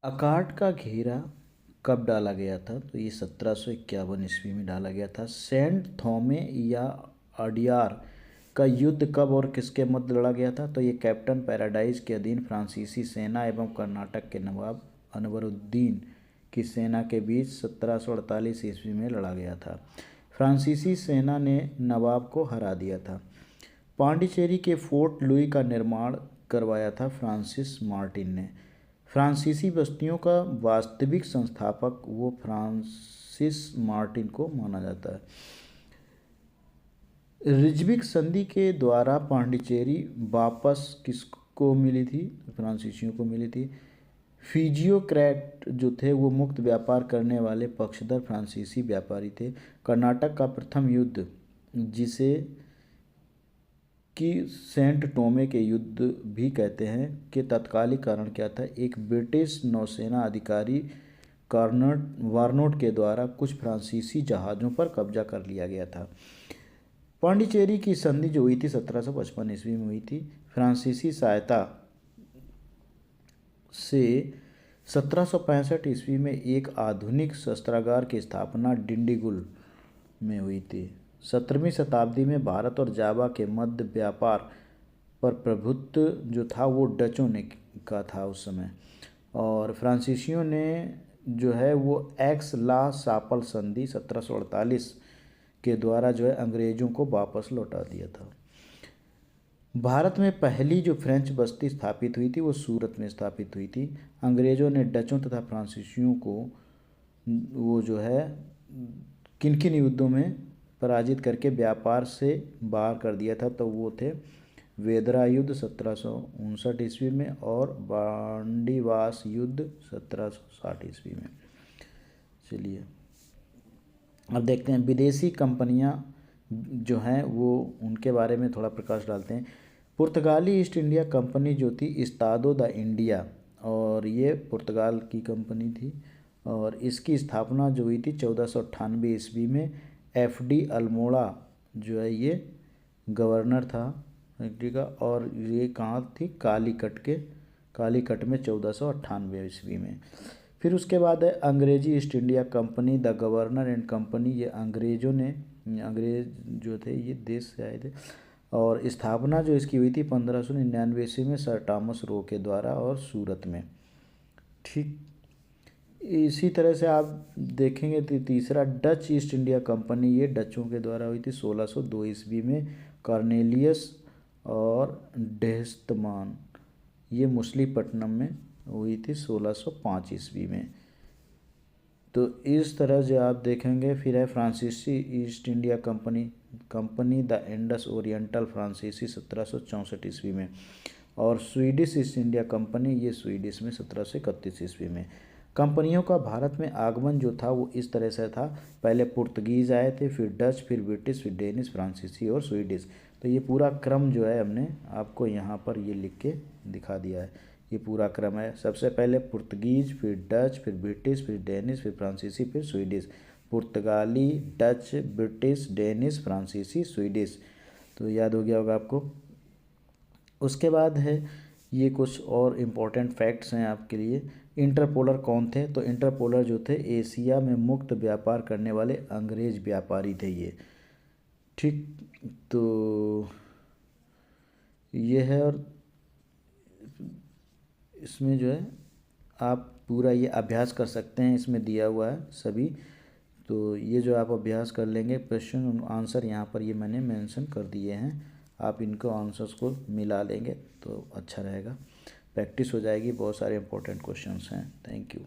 अकार्ड का घेरा कब डाला गया था? तो ये 1751 ईस्वी में डाला गया था। सेंट थॉमे या अडियार का युद्ध कब और किसके मध्य लड़ा गया था? तो ये कैप्टन पैराडाइज के अधीन फ्रांसीसी सेना एवं कर्नाटक के नवाब अनवरुद्दीन की सेना के बीच 1748 ईस्वी में लड़ा गया था। फ्रांसीसी सेना ने नवाब को हरा दिया था। पांडिचेरी के फोर्ट लुई का निर्माण करवाया था फ्रांसिस मार्टिन ने। फ्रांसीसी बस्तियों का वास्तविक संस्थापक वो फ्रांसिस मार्टिन को माना जाता है। रिजविक संधि के द्वारा पांडिचेरी वापस किसको मिली थी? फ्रांसीसियों को मिली थी। फिजियोक्रेट जो थे वो मुक्त व्यापार करने वाले पक्षधर फ्रांसीसी व्यापारी थे। कर्नाटक का प्रथम युद्ध जिसे कि सेंट टोमे के युद्ध भी कहते हैं कि तत्कालिक कारण क्या था? एक ब्रिटिश नौसेना अधिकारी वारनोट के द्वारा कुछ फ्रांसीसी जहाज़ों पर कब्जा कर लिया गया था। पांडिचेरी की संधि जो हुई थी 1755 ईस्वी में हुई थी। फ्रांसीसी सहायता से 1765 ईस्वी में एक आधुनिक शस्त्रागार की स्थापना डिंडीगुल में हुई थी। 17वीं शताब्दी में भारत और जावा के मध्य व्यापार पर प्रभुत्व जो था वो डचों ने का था उस समय, और फ्रांसीसियों ने जो है वो एक्स ला सापल संधि 1748 के द्वारा जो है अंग्रेज़ों को वापस लौटा दिया था। भारत में पहली जो फ्रेंच बस्ती स्थापित हुई थी वो सूरत में स्थापित हुई थी। अंग्रेज़ों ने डचों तथा फ्रांसीसियों को वो जो है किन किन युद्धों में पराजित करके व्यापार से बाहर कर दिया था? तो वो थे वेदरा युद्ध 1759 ईस्वी में और बांडीवास युद्ध 1760 ईस्वी में। चलिए अब देखते हैं विदेशी कंपनियां जो हैं वो उनके बारे में थोड़ा प्रकाश डालते हैं। पुर्तगाली ईस्ट इंडिया कंपनी जो थी इस्तादो द इंडिया, और ये पुर्तगाल की कंपनी थी, और इसकी स्थापना जो हुई थी 1498 ईस्वी में। एफडी अल्मोड़ा जो है ये गवर्नर था फैक्ट्री का, और ये कहाँ थी? कालीकट में 1498 ईस्वी में। फिर उसके बाद है अंग्रेजी east India company, the governor and company. ये अंग्रेज जो थे ये देश से आए थे, और स्थापना जो इसकी हुई थी 1599 ईस्वी में सर टॉमस रो के द्वारा और सूरत में। ठीक इसी तरह से आप देखेंगे तो तीसरा डच ईस्ट इंडिया कंपनी, ये डचों के द्वारा हुई थी 1602 ईस्वी में। कॉर्नेलियस और डेहस्तमान, ये मछलीपट्टनम में हुई थी 1605 ईस्वी में। तो इस तरह से आप देखेंगे। फिर है फ्रांसीसी east India company the Indus oriental फ्रांसीसी 1764 ईस्वी में, और स्वीडिश ईस्ट इंडिया कंपनी ये स्वीडिश में 1731 ईस्वी में। कंपनियों का भारत में आगमन जो था वो इस तरह से था। पहले पुर्तगीज़ आए थे, फिर डच, फिर ब्रिटिश, फिर डेनिश, फ्रांसीसी और स्वीडिश। तो ये पूरा क्रम जो है हमने आपको यहाँ पर ये लिख के दिखा दिया है। ये पूरा क्रम है। सबसे पहले पुर्तगीज, फिर डच, फिर ब्रिटिश, फिर डेनिश, फिर फ्रांसीसी, फिर स्वीडिश। पुर्तगाली, डच, ब्रिटिश, डेनिश, फ्रांसीसी, स्वीडिश। तो याद हो गया होगा आपको। उसके बाद है ये कुछ और इम्पोर्टेंट फैक्ट्स हैं आपके लिए। इंटरपोलर कौन थे? तो इंटरपोलर जो थे एशिया में मुक्त व्यापार करने वाले अंग्रेज व्यापारी थे ये। ठीक, तो ये है, और इसमें जो है आप पूरा ये अभ्यास कर सकते हैं, इसमें दिया हुआ है सभी। तो ये जो आप अभ्यास कर लेंगे, क्वेश्चन आंसर यहाँ पर ये मैंने मेंशन कर दिए हैं, आप इनको आंसर्स को मिला लेंगे तो अच्छा रहेगा, प्रैक्टिस हो जाएगी। बहुत सारे इंपॉर्टेंट क्वेश्चंस हैं। Thank you.